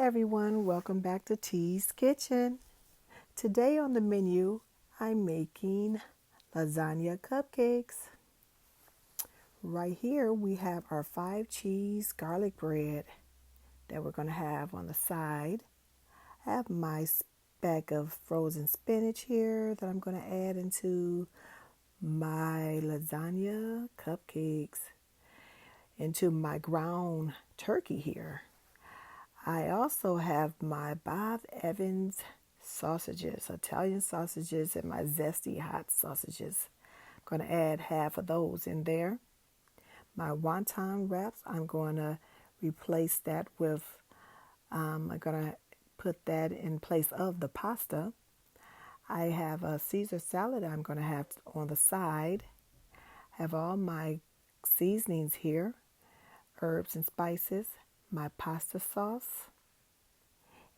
everyone, welcome back to T's Kitchen. Today on the menu, I'm making lasagna cupcakes. Right here we have our 5-cheese garlic bread that we're going to have on the side. I have my bag of frozen spinach here that I'm going to add into my lasagna cupcakes, into my ground turkey here. I also have my Bob Evans sausages, Italian sausages, and my zesty hot sausages. I'm going to add half of those in there. My wonton wraps, I'm going to replace that with, I'm going to put that in place of the pasta. I have a Caesar salad I'm going to have on the side. I have all my seasonings here, herbs and spices, my pasta sauce,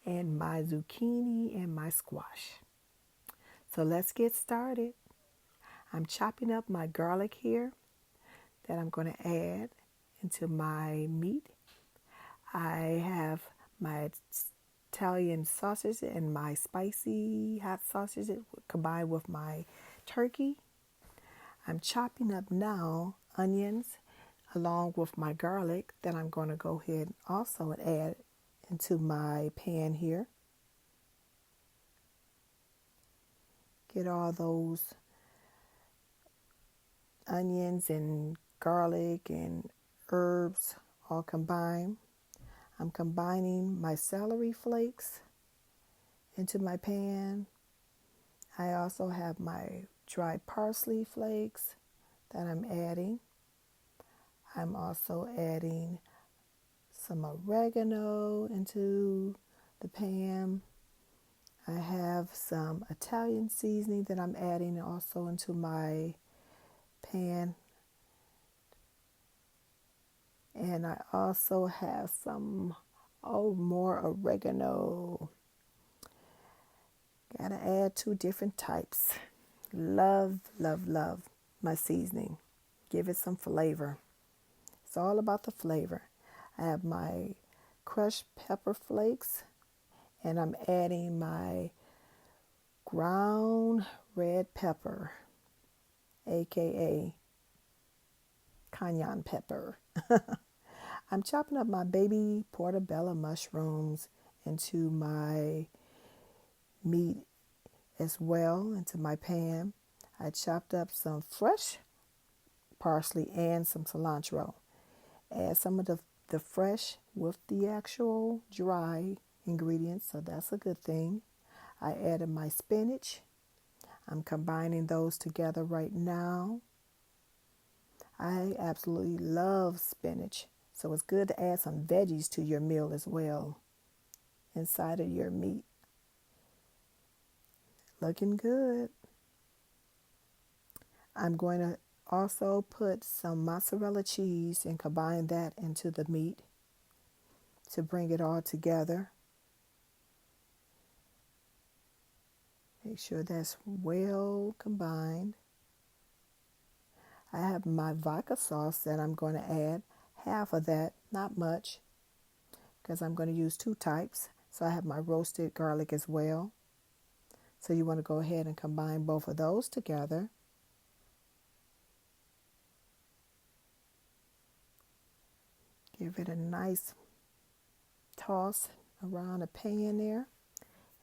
and my zucchini and my squash. So let's get started. I'm chopping up my garlic here that I'm going to add into my meat. I have my Italian sausage and my spicy hot sausage combined with my turkey. I'm chopping up now onions along with my garlic that I'm going to go ahead also and add into my pan here. Get all those onions and garlic and herbs all combined. I'm combining my celery flakes into my pan. I also have my dried parsley flakes that I'm adding. I'm also adding some oregano into the pan. I have some Italian seasoning that I'm adding also into my pan. And I also have some, more oregano. Gotta add 2 different types. Love, love, love my seasoning. Give it some flavor. It's all about the flavor. I have my crushed pepper flakes, and I'm adding my ground red pepper, aka cayenne pepper. I'm chopping up my baby portobello mushrooms into my meat as well, into my pan. I chopped up some fresh parsley and some cilantro. Add some of the fresh with the actual dry ingredients, so that's a good thing. I added my spinach. I'm combining those together right now. I absolutely love spinach, so it's good to add some veggies to your meal as well inside of your meat. Looking good. I'm going to also put some mozzarella cheese and combine that into the meat to bring it all together. Make sure that's well combined. I have my vodka sauce that I'm going to add half of that, not much, because I'm going to use 2 types. So I have my roasted garlic as well. So you want to go ahead and combine both of those together. Give it a nice toss around the pan there.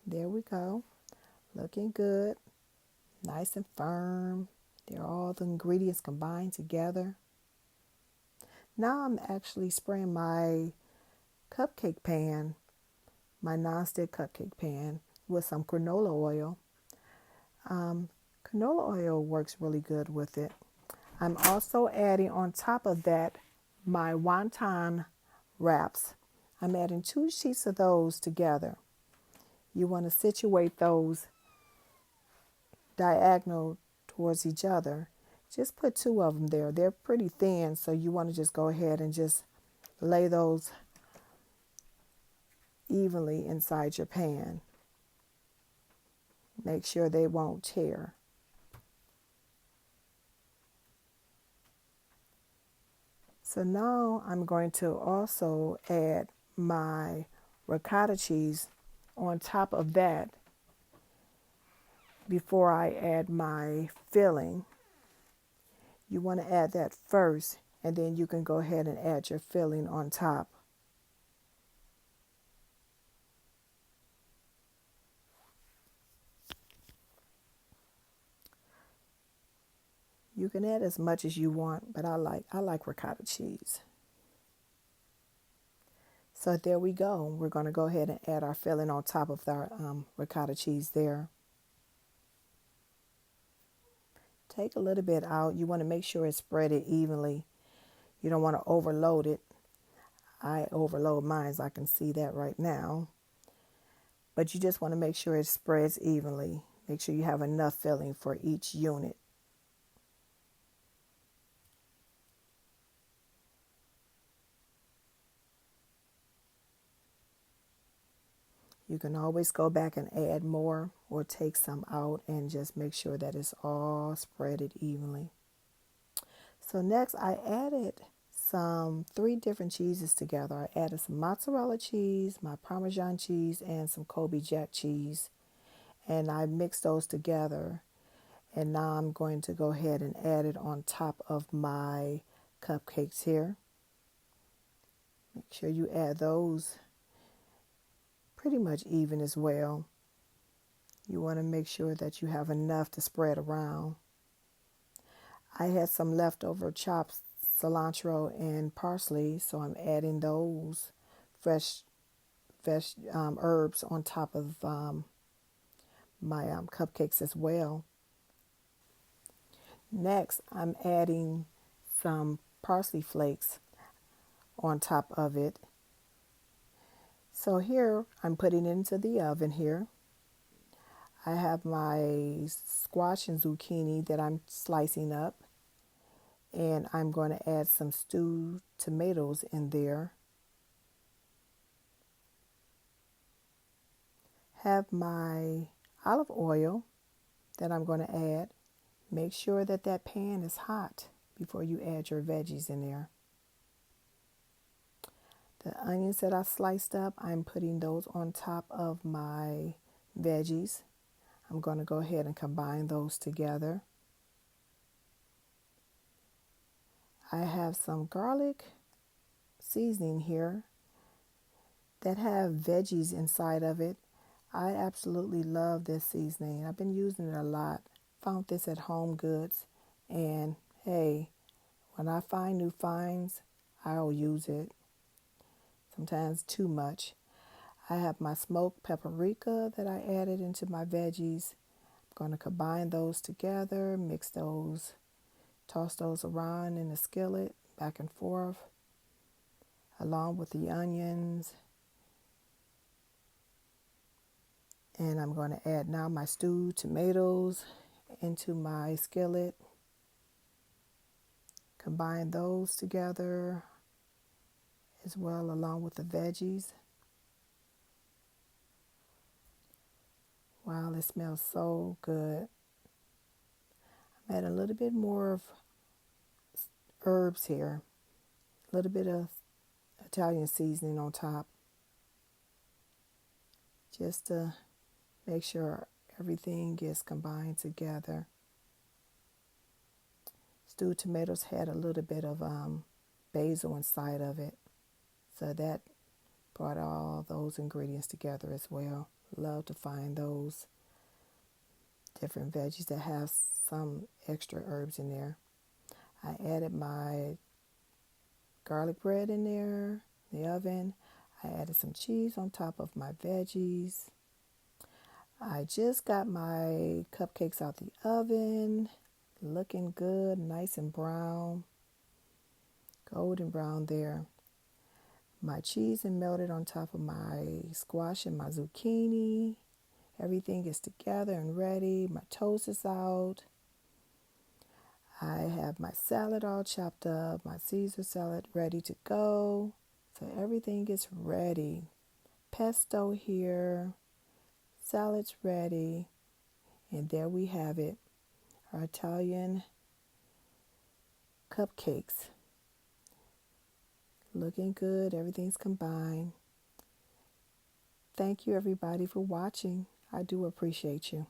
There we go. Looking good. Nice and firm. There are all the ingredients combined together. Now I'm actually spraying my cupcake pan, my nonstick cupcake pan, with some canola oil. Canola oil works really good with it. I'm also adding on top of that my wonton wraps. I'm adding 2 sheets of those together. You want to situate those diagonal towards each other. Just put 2 of them there. They're pretty thin, so you want to just go ahead and just lay those evenly inside your pan. Make sure they won't tear. So now I'm going to also add my ricotta cheese on top of that before I add my filling. You want to add that first, and then you can go ahead and add your filling on top. You can add as much as you want, but I like ricotta cheese. So there we go. We're going to go ahead and add our filling on top of our ricotta cheese there. Take a little bit out. You want to make sure it's spread it evenly. You don't want to overload it. I overload mine, I can see that right now. But you just want to make sure it spreads evenly. Make sure you have enough filling for each unit. You can always go back and add more or take some out and just make sure that it's all spreaded evenly. So next I added three different cheeses together. I added some mozzarella cheese, my Parmesan cheese, and some Kobe Jack cheese. And I mixed those together. And now I'm going to go ahead and add it on top of my cupcakes here. Make sure you add those pretty much even as well. You want to make sure that you have enough to spread around. I had some leftover chopped cilantro and parsley, so I'm adding those fresh herbs on top of my cupcakes as well. Next, I'm adding some parsley flakes on top of it. So here, I'm putting it into the oven here. I have my squash and zucchini that I'm slicing up. And I'm going to add some stewed tomatoes in there. Have my olive oil that I'm going to add. Make sure that that pan is hot before you add your veggies in there. The onions that I sliced up, I'm putting those on top of my veggies. I'm going to go ahead and combine those together. I have some garlic seasoning here that have veggies inside of it. I absolutely love this seasoning. I've been using it a lot. Found this at Home Goods. And hey, when I find new finds, I'll use it. Sometimes too much. I have my smoked paprika that I added into my veggies. I'm going to combine those together, mix those, toss those around in the skillet, back and forth, along with the onions. And I'm going to add now my stewed tomatoes into my skillet. Combine those together as well along with the veggies. Wow, it smells so good. I'm adding a little bit more of herbs here. A little bit of Italian seasoning on top. Just to make sure everything gets combined together. Stewed tomatoes had a little bit of basil inside of it. So that brought all those ingredients together as well. Love to find those different veggies that have some extra herbs in there. I added my garlic bread in there, in the oven. I added some cheese on top of my veggies. I just got my cupcakes out the oven. Looking good, nice and brown. Golden brown there. My cheese is melted on top of my squash and my zucchini. Everything is together and ready. My toast is out. I have my salad all chopped up, my Caesar salad ready to go. So everything is ready. Pesto here. Salad's ready. And there we have it. Our Italian cupcakes. Looking good. Everything's combined. Thank you everybody for watching. I do appreciate you.